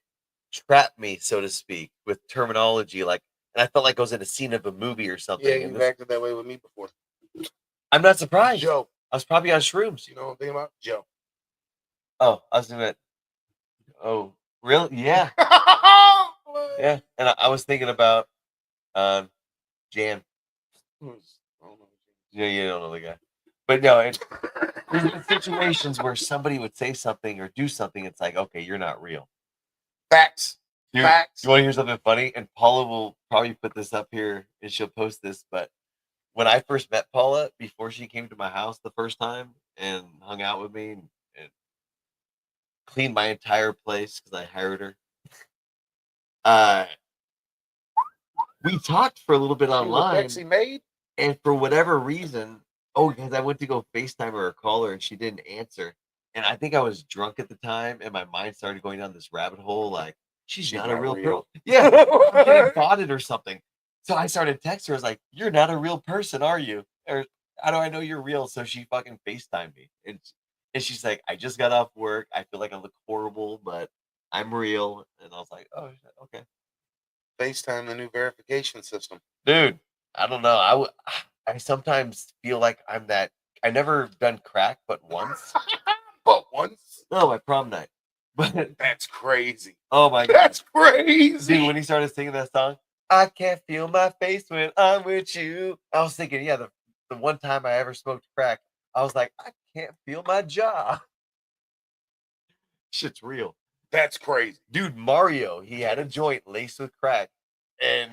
trap me, so to speak, with terminology. Like, and I felt like I was in a scene of a movie or something. Yeah, and you've this, acted that way with me before. I'm not surprised. Joe. I was probably on shrooms. You know what I'm thinking about? Joe. Oh, I was thinking, oh, really? Yeah. Yeah. And I was thinking about Jan. Yeah, you don't know the guy. But no, there's been situations where somebody would say something or do something. It's like, okay, you're not real. Facts. Dude, Facts. you want to hear something funny? And Paula will probably put this up here and she'll post this. But when I first met Paula, before she came to my house the first time and hung out with me and cleaned my entire place because I hired her, we talked for a little bit online. Sexy maid? And for whatever reason, because I went to go FaceTime her or call her and she didn't answer. And I think I was drunk at the time and my mind started going down this rabbit hole like, she's not a real girl. Yeah, I'm getting botted or something. So I started texting her. I was like, you're not a real person, are you? Or how do I know you're real? So she fucking FaceTimed me. And she's like, I just got off work. I feel like I look horrible, but I'm real. And I was like, oh, okay. FaceTime, the new verification system. Dude, I don't know. I sometimes feel like I'm that. I never done crack, but once. But once? No, my prom night. But That's crazy. oh my god, That's crazy. dude! When he started singing that song, I can't feel my face when I'm with you. I was thinking, yeah, the one time I ever smoked crack, I was like, I can't feel my jaw. Shit's real. That's crazy. Dude, Mario, he had a joint laced with crack, and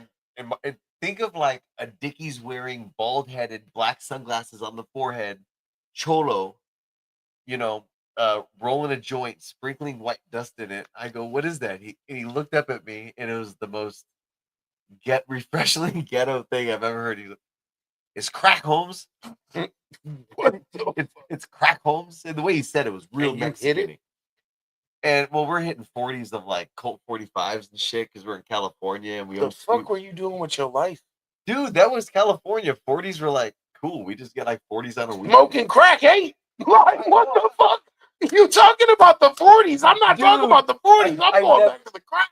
think of like a Dickies wearing bald headed, black sunglasses on the forehead, cholo, rolling a joint, sprinkling white dust in it. I go, what is that? He looked up at me, and it was the most refreshingly ghetto thing I've ever heard. He's like, it's crack, Holmes. What It's crack, Holmes. And the way he said it was real And you hit Mexican. it? And well, we're hitting 40s of like Colt 45s and shit because we're in California and we the fuck were you doing with your life? Dude, that was California. 40s were like cool. We just get like 40s on a week. Smoking crack ain't. Like, what the fuck? You talking about the 40s? I'm not talking Dude, about the 40s. I I'm going never- back to the crack.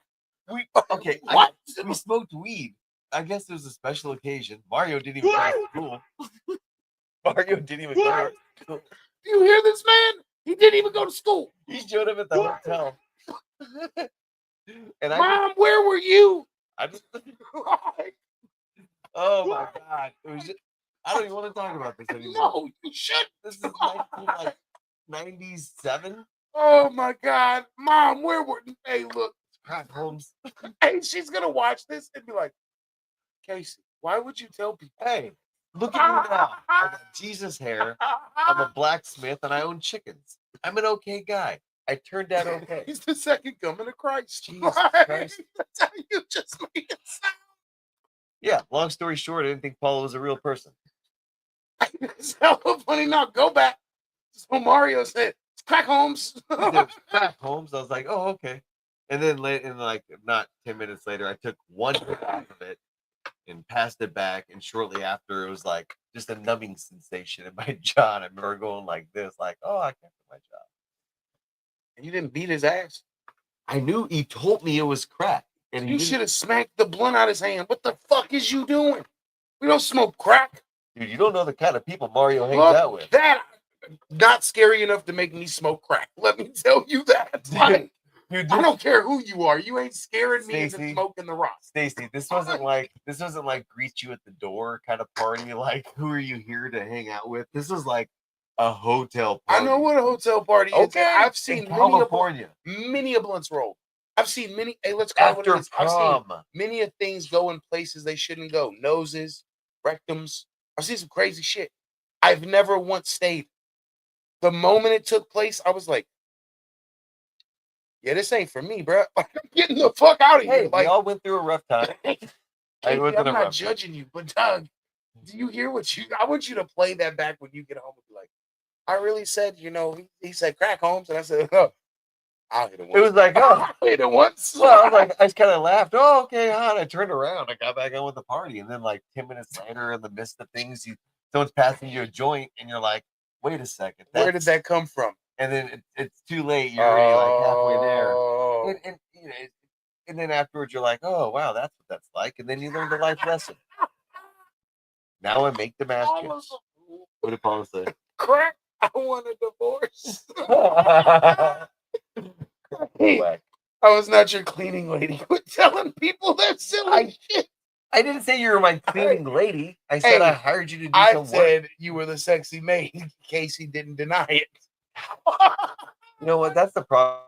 Okay, What? we smoked weed. I guess it was a special occasion. Mario didn't even go to school. Mario didn't even go to school. Do you hear this man? He didn't even go to school. He showed up at the hotel. And Mom, where were you? I just oh my god. It was just, I don't even want to talk about this anymore. No, you should. This is 1997. Oh my God, Mom, where were? Hey, look. Crack Holmes. Hey, she's gonna watch this and be like, Casey, why would you tell people? Hey, look at me now. I got Jesus hair. I'm a blacksmith and I own chickens. I'm an okay guy. I turned out okay. He's the second coming of Christ. Jesus Christ. That's how you just make it sound. Yeah, long story short, I didn't think Paula was a real person. It's hella funny now. Go back. So Mario said, it's Crack Holmes. He said, Crack Holmes. I was like, oh, okay. And then like not 10 minutes later, I took one hit out of it and passed it back. And shortly after, it was like just a numbing sensation in my jaw. And I remember going like this, like, oh, I can't do my job. And you didn't beat his ass. I knew he told me it was crack. And You should have smacked the blunt out of his hand. What the fuck is you doing? We don't smoke crack. Dude, you don't know the kind of people Mario hangs Look, out with. that not scary enough to make me smoke crack. Let me tell you that. Like, Dude, I don't care who you are. You ain't scaring me into Stacy. smoking the rock. Stacy, this wasn't like greet you at the door kind of party. Like, who are you here to hang out with? This was like a hotel party. I know what a hotel party is. Okay, I've seen in many of California many of blunts rolled. I've seen many. Hey, let's call it what after it is. I've seen prom. many of things go in places they shouldn't go. Noses, rectums. I've seen some crazy shit. I've never once stayed. The moment it took place, I was like, yeah, this ain't for me, bro. Like, I'm getting the fuck out of Hey, here. Like, we all went through a rough time. Casey, I wasn't I'm a not rough time. judging you, but Doug, do you hear what you? I want you to play that back when you get home and be like, I really said, he said Crack Holmes, and I said, oh, I'll hit it once. It was like, oh, I'll hit it once. well, I was like, I just kind of laughed. Oh, okay, hon. I turned around. I got back on with the party, and then like 10 minutes later, in the midst of things, someone's passing you a joint, and you're like, wait a second, Where did that come from? And then it's too late. You're already like halfway there. Oh. And then afterwards, you're like, oh wow, that's what that's like. And then you learn the life lesson. Now I make the masks. What did Paula say? Crack. I want a divorce. Whack. I was not your cleaning lady. Quit telling people that silly shit. I didn't say you were my cleaning lady. I said I Hey, hired you to do I some work. said you were the sexy maid. Casey didn't deny it. You know what? That's the problem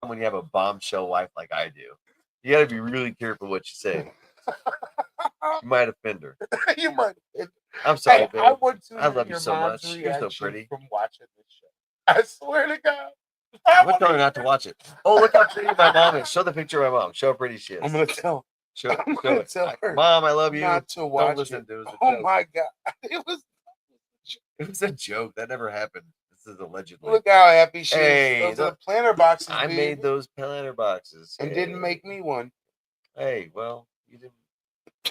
when you have a bombshell wife like I do. You got to be really careful what you say. You might offend her. You might. I'm sorry, Hey, babe. I want to I hear love you your so mom's much. You're so reaction pretty. from watching this show. I swear to God. I'm gonna tell her not to watch it. Oh, look how pretty my mom is. Show the picture of my mom. Show how pretty she is. I'm gonna tell. Show I'm show gonna it. tell her Mom, I love you. not to watch Don't listen it. to it. It was a Oh joke. my God! It was a joke. That never happened. This is allegedly. Look how happy she Hey, is. Those are the planter boxes. I baby. made those planter boxes and didn't make me one. Hey, well, you didn't.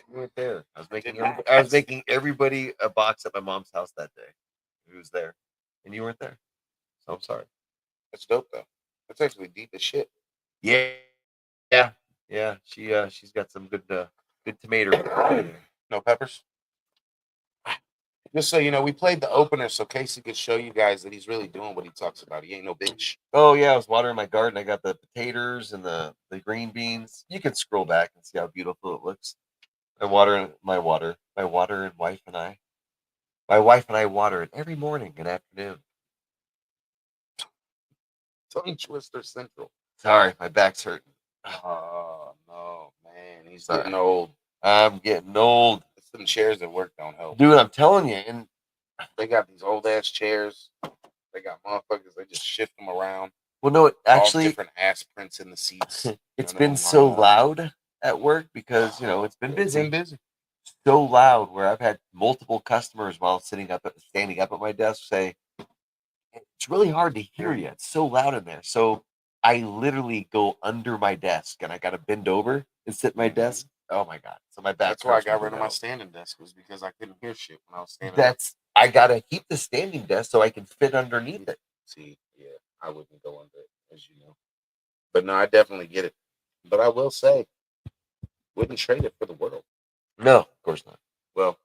You weren't there. I was making. Did not. I was making everybody a box at my mom's house that day. Who was there, and you weren't there. So I'm sorry. That's dope though. That's actually deep as shit. Yeah, yeah. She's got some good tomato. No peppers. Just so you know, we played the opener so Casey could show you guys that he's really doing what he talks about. He ain't no bitch. Oh yeah, I was watering my garden. I got the potatoes and the green beans. You can scroll back and see how beautiful it looks. My wife and I. My wife and I water it every morning and afternoon. Tongue Twister Central. Sorry, my back's hurting. Oh no, man, he's Sorry. getting old. I'm getting old. Some chairs at work don't help. Dude, I'm telling you, and They got these old ass chairs. They got motherfuckers. They just shift them around. well, no, it All actually different ass prints in the seats. it's You been know, so loud at work because it's been It's busy. been busy. So loud where I've had multiple customers while standing up at my desk say, it's really hard to hear you. It's so loud in there. So I literally go under my desk and I got to bend over and sit at my desk Oh my god! So my back. That's why I hurts got when rid of we my go. standing desk, was because I couldn't hear shit when I was standing up. I gotta keep the standing desk so I can fit underneath it. See, yeah, I wouldn't go under it, as you know. But no, I definitely get it. But I will say, wouldn't trade it for the world. No, of course not. Well,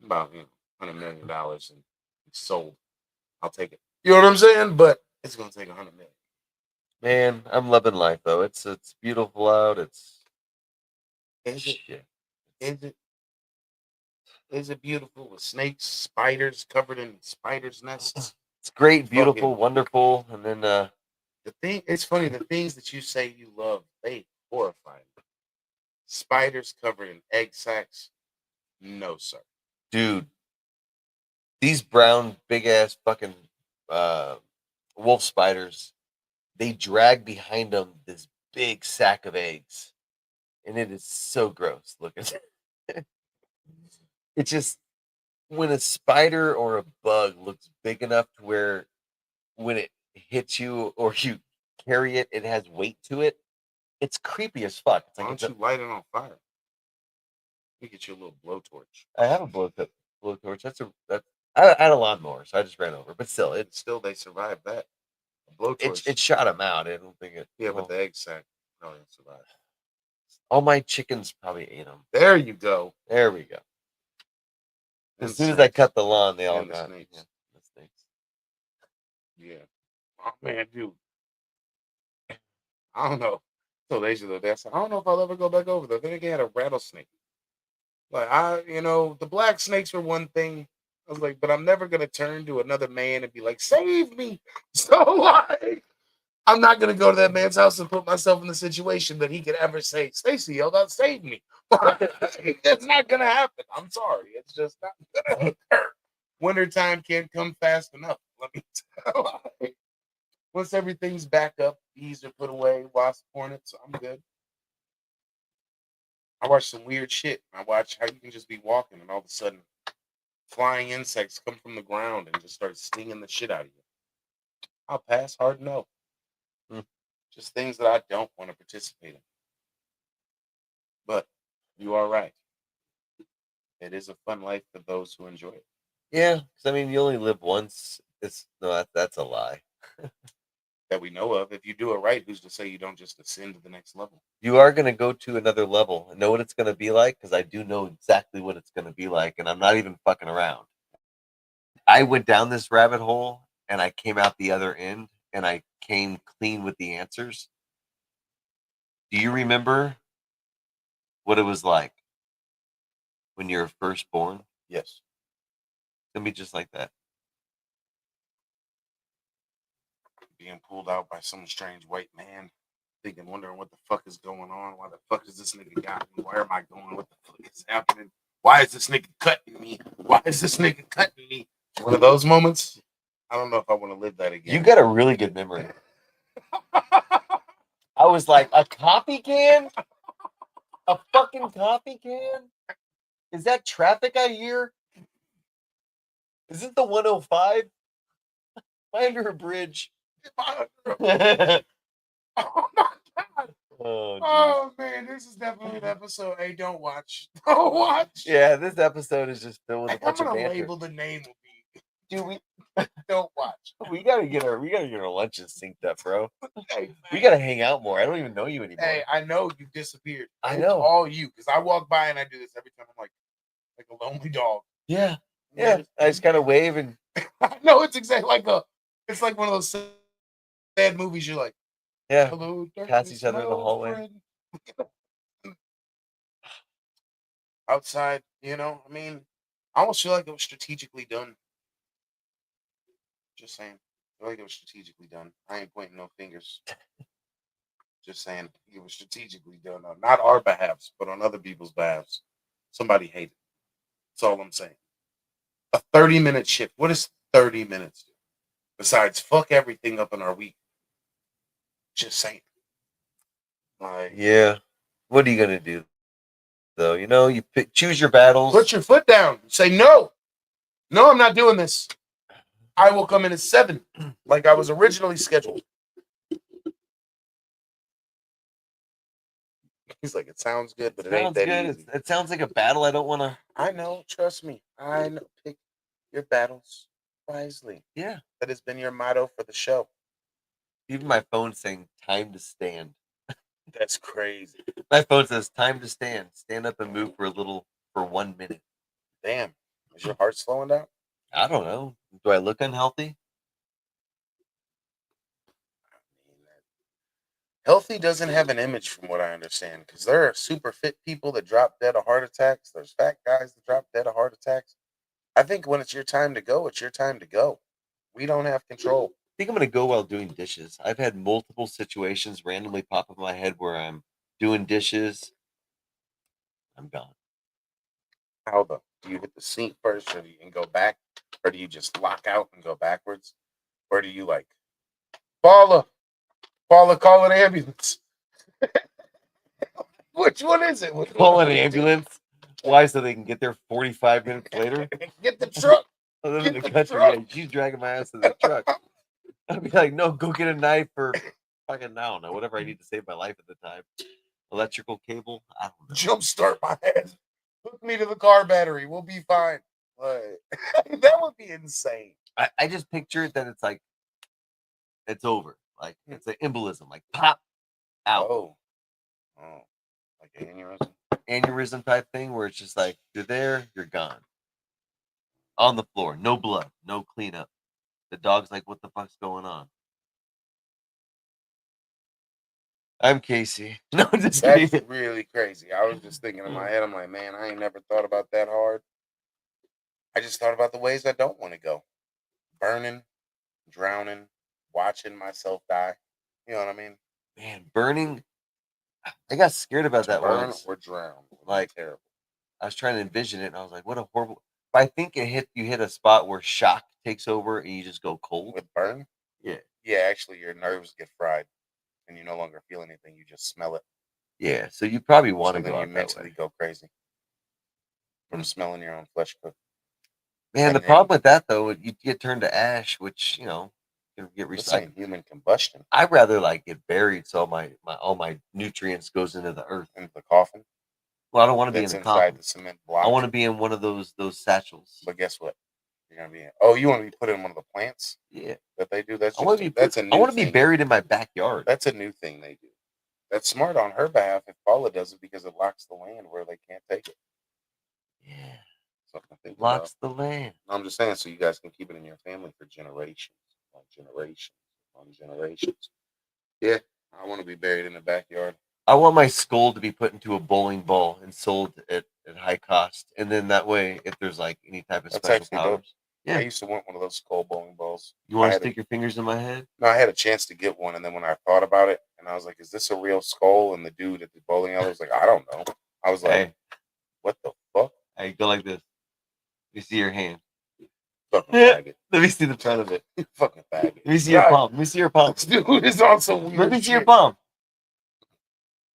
about $100 million and sold. I'll take it. You know what I'm saying? But it's gonna take $100 million. Man, I'm loving life though. It's beautiful out. It's Is it? shit. Is it? Is it beautiful with snakes, spiders covered in spiders' nests? It's great, beautiful, Fucking- wonderful, and then It's funny, the things that you say you love, they horrify me. Spiders covered in egg sacs? No, sir. dude, these brown big ass fucking wolf spiders, they drag behind them this big sack of eggs, and it is so gross looking. It's just when a spider or a bug looks big enough to where when it hits you or you carry it, it has weight to it. It's creepy as fuck. It's Why like don't you light it on fire? You get you a little blowtorch. I have a blowtorch. I had a lawnmower, so I just ran over. But still, Still, they survived that. A blowtorch. it shot him out. I don't think it. Yeah, well, but the egg sac probably didn't survive. all my chickens probably ate them. There you go. There we go. And As soon as I snakes. cut the lawn, they all And the got snakes. yeah, the snakes. Yeah. Oh man, dude. I don't know. So they should have. I don't know if I'll ever go back over there. Then again, had a rattlesnake. Like the black snakes were one thing. I was like, but I'm never gonna turn to another man and be like, "Save me!" So like, I'm not gonna go to that man's house and put myself in the situation that he could ever say, "Stacy, yelled out, save me." That's not gonna happen. I'm sorry. It's just not gonna occur. Wintertime can't come fast enough. Let me tell you. Once everything's back up, bees are put away, wasp hornets, I'm good. I watch some weird shit. I watch how you can just be walking and all of a sudden flying insects come from the ground and just start stinging the shit out of you. I'll pass hard no. Just things that I don't want to participate in. But you are right. It is a fun life for those who enjoy it. Yeah, because I mean, you only live once. That's a lie. That we know of. If you do it right, who's to say you don't just ascend to the next level? You are going to go to another level and know what it's going to be like because I do know exactly what it's going to be like, and I'm not even fucking around. I went down this rabbit hole and I came out the other end and I came clean with the answers. Do you remember what it was like when you were first born? Yes. It's going to be just like that. Being pulled out by some strange white man, wondering what the fuck is going on. Why the fuck is this nigga got me? Where am I going? What the fuck is happening? Why is this nigga cutting me? Why is this nigga cutting me? One of those moments. I don't know if I want to live that again. You got a really good memory. I was like, a coffee can? A fucking coffee can? Is that traffic I hear? Is it the 105? Am I under a bridge? Oh my god. Oh, Oh man, this is definitely an episode. Hey, don't watch. Don't watch. yeah, this episode is just filled with a I'm bunch of gonna banter. label the name will be Dude, don't watch. we gotta get our lunches synced up, bro. Hey, We gotta hang out more. I don't even know you anymore. hey, I know you disappeared. I It's know. all you because I walk by and I do this every time. I'm like a lonely dog. Yeah. I just kind of wave and I know it's exactly it's like one of those sad movies. You're like, yeah. hello, Pass each other in the hallway. friend. Outside, I mean, I almost feel like it was strategically done. Just saying. I feel like it was strategically done. I ain't pointing no fingers. Just saying it was strategically done on not our behalves, but on other people's behalves. Somebody hated it. That's all I'm saying. A 30-minute shift. What does 30 minutes do? Besides fuck everything up in our week. Just saying. Like, yeah. What are you gonna do? Though you choose your battles. put your foot down. Say no. No, I'm not doing this. I will come in at 7, like I was originally scheduled. He's like, it sounds good, but it ain't Sounds that good. easy. It sounds like a battle I don't want to. I know. Trust me. I know. Pick your battles wisely. Yeah. That has been your motto for the show. Even my phone saying time to stand. That's crazy. My phone says time to stand. Stand up and move for 1 minute. Damn. Is your heart slowing down? I don't know. Do I look unhealthy? Healthy doesn't have an image from what I understand, because there are super fit people that drop dead of heart attacks. There's fat guys that drop dead of heart attacks. I think when it's your time to go, it's your time to go. We don't have control. I think I'm gonna go while doing dishes. I've had multiple situations randomly pop up in my head where I'm doing dishes. I'm gone. How though? Do you hit the sink first, or do you and go back, or do you just lock out and go backwards, or do you like, Paula, call an ambulance? Which one is it? Which Call one an is it? ambulance. Why? So they can get there 45 minutes later. Get the truck. I live in the Get the country. truck. Yeah, she's dragging my ass to the truck. I'd be like, no, go get a knife or fucking, I don't know, whatever I need to save my life at the time. Electrical cable. I don't know. Jumpstart my head. Hook me to the car battery. We'll be fine. Like, that would be insane. I just picture it that it's like, it's over. Like, it's an embolism. Like, pop out. Oh, like aneurysm. Aneurysm type thing where it's just like, you're there, you're gone. On the floor. No blood. No cleanup. The dog's like, what the fuck's going on? I'm Casey. No, I'm just That's kidding. really crazy. I was just thinking in my head, I'm like, man, I ain't never thought about that hard. I just thought about the ways I don't want to go. Burning, drowning, watching myself die. You know what I mean? Man, burning. I got scared about that Burn once. or drown. Like, terrible. I was trying to envision it, and I was like, what a horrible. But I think you hit a spot where shock takes over and you just go cold. With burn? Yeah. Yeah, actually, your nerves get fried and you no longer feel anything. You just smell it. Yeah, so you probably want So to then go you out that mentally way. go crazy from smelling your own flesh cook. Man, And the then- problem with that, though, you get turned to ash, which, you know, can get This recycled. ain't human combustion. I'd rather, like, get buried so all my nutrients goes into the earth. In the coffin Well, I don't want to be in that's the inside coffin. the cement block. I want to be in one of those satchels. But guess what? You're gonna be in. Oh, you want to be put in one of the plants Yeah. that they do? That's I want just to be that's a new I want to be thing. buried in my backyard. That's a new thing they do. That's smart on her behalf if Paula does it, because it locks the land where they can't take it. Yeah. Something to think Locks the land. about. I'm just saying, so you guys can keep it in your family for generations, on generations, on generations. Yeah, I want to be buried in the backyard. I want my skull to be put into a bowling ball and sold at high cost. And then that way, if there's like any type of That's special actually dope. powers. Yeah. I used to want one of those skull bowling balls. You want I to had stick your fingers in my head? No, I had a chance to get one, and then when I thought about it, and I was like, "Is this a real skull?" And the dude at the bowling alley was like, "I don't know." I was like, Hey, "What the fuck?" hey, go like this. Let me see your hand. Fucking faggot. Let me see the front of it. Fucking faggot. Let me see your God, palm. Let me see your palm. This dude is on some weird Let me see your shit. palm.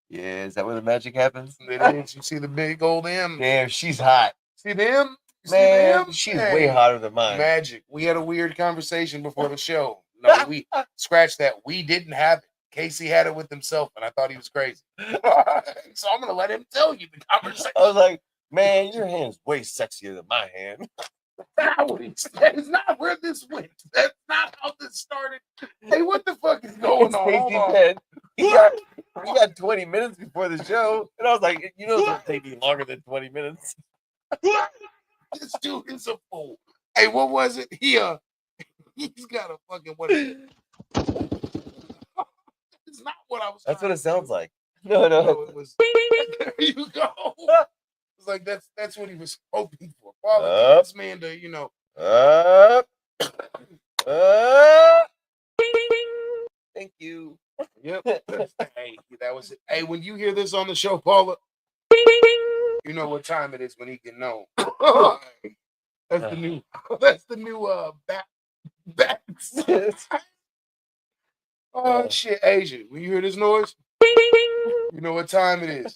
Yeah, is that where the magic happens? It is. You see the big old M? Damn, she's hot. See them? You see Man, them? she's Hey, way hotter than mine. Magic. We had a weird conversation before the show. No, we scratched that. We didn't have it. Casey had it with himself, and I thought he was crazy. So I'm gonna let him tell you the conversation. I was like, man, your hand's way sexier than my hand. That is not where this went. That's not how this started. Hey, what the fuck is going It's on? Hold Casey's on. head. He got 20 minutes before the show. And I was like, you know, it's going to take me longer than 20 minutes. This dude is a fool. Hey, what was it? He's got a fucking what is it? It's not what I was. That's what trying it to sounds do. like. No. No, it was. There you go. It's like that's what he was hoping for. Up. This man to, you know. Up. Thank you. Yep. Hey, that was it. Hey, when you hear this on the show, Paula, you know what time it is when he can know. That's the new. That's the new bats. Oh shit, Asia! When you hear this noise, you know what time it is.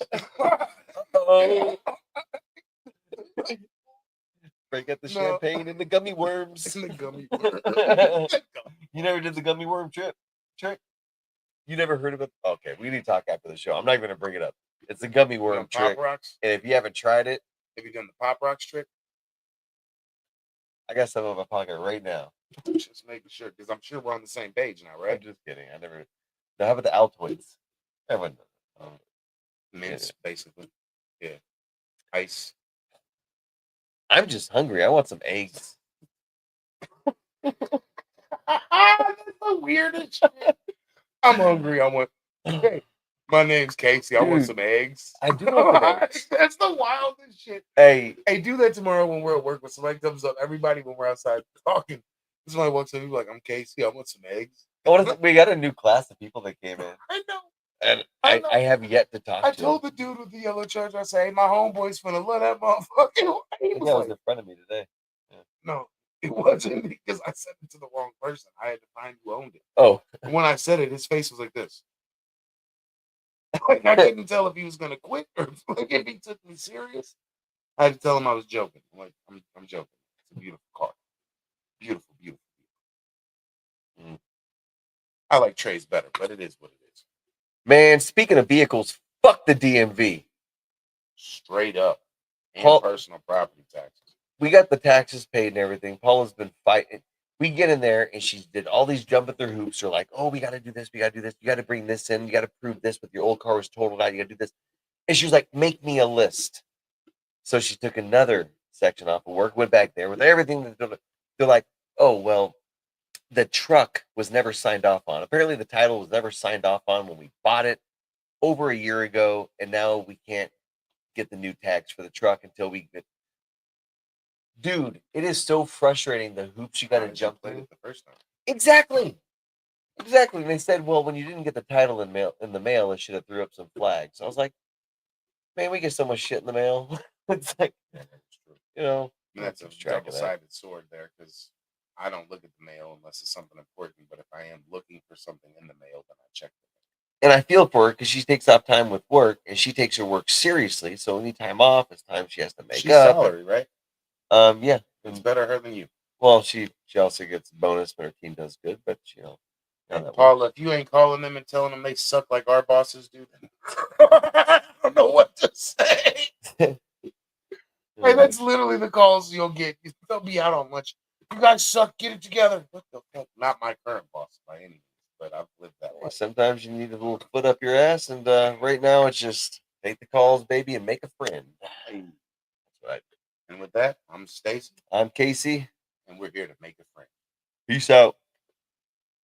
Oh. Break out the No. champagne and the gummy worms. It's in the gummy worm. You never did the gummy worm trick? You never heard of it? Okay, we need to talk after the show. I'm not going to bring it up. It's a gummy You worm done Pop trick. Rocks? And if you haven't tried it, Have you done the Pop Rocks trick? I got some in my pocket right now. Just making sure, because I'm sure we're on the same page now, I'm right? just kidding. I never. Now, how about the Altoids? Everyone does it. Mints, basically. Yeah. Ice. I'm just hungry. I want some eggs. That's the weirdest shit. I'm hungry. I want. Hey, my name's Casey. I want Dude, some eggs. I do want some eggs. That's the wildest shit. Hey, Hey, do that tomorrow when we're at work. When somebody comes up, everybody when we're outside talking, somebody walks up, you like, "I'm Casey. I want some eggs." we got a new class of people that came in, I know. and I know. I have yet to talk I to. told the dude with the yellow charger, I said, "Hey, my homeboy's finna love that motherfucker." He He was was like, in front of me today. "No, it wasn't because I sent it to the wrong person. I had to find who owned it." Oh, And when I said it, his face was like this. Like I couldn't tell if he was gonna quit or if he took me serious. I had to tell him I was joking. I'm like, I'm joking. It's a beautiful car. Beautiful, beautiful, beautiful. I like Trey's better, but it is what it is. man, speaking of vehicles, fuck the DMV. Straight up. And Paul- personal property taxes. We got the taxes paid and everything. Paula's been fighting. We get in there and she did all these jumping through hoops. They're like, oh, we got to do this. We got to do this. You got to bring this in. You got to prove this with your old car was totaled out. You got to do this. And she was like, make me a list. So she took another section off of work, went back there with everything. That they're like, oh, well, the truck was never signed off on. Apparently the title was never signed off on when we bought it over a year ago. And now we can't get the new tags for the truck until we get. Dude, it is so frustrating the hoops you got to jump Played through. it the first time. Exactly. And they said, well, when you didn't get the title in the mail, it should have threw up some flags. I was like, man, we get so much shit in the mail. It's like, you know, And that's a keeps track of that. double-sided sword there because I don't look at the mail unless it's something important. But if I am looking for something in the mail, then I check the mail. And I feel for her because she takes off time with work and she takes her work seriously. So any time off is time she has to make She's up. salary, right? Yeah. It's better her than you. Well, she also gets a bonus when her team does good, but you know. And Paula, if you ain't calling them and telling them they suck like our bosses do, then I don't know what to say. Hey, that's literally the calls you'll get. They'll be out on lunch. You guys suck. Get it together. What the fuck? Not my current boss by any means, but I've lived that life. Sometimes you need a little foot up your ass, and right now it's just take the calls, baby, and make a friend. Hey. That's what I do. And with that, I'm Stacy, I'm Casey. and we're here to make a friend. Peace out.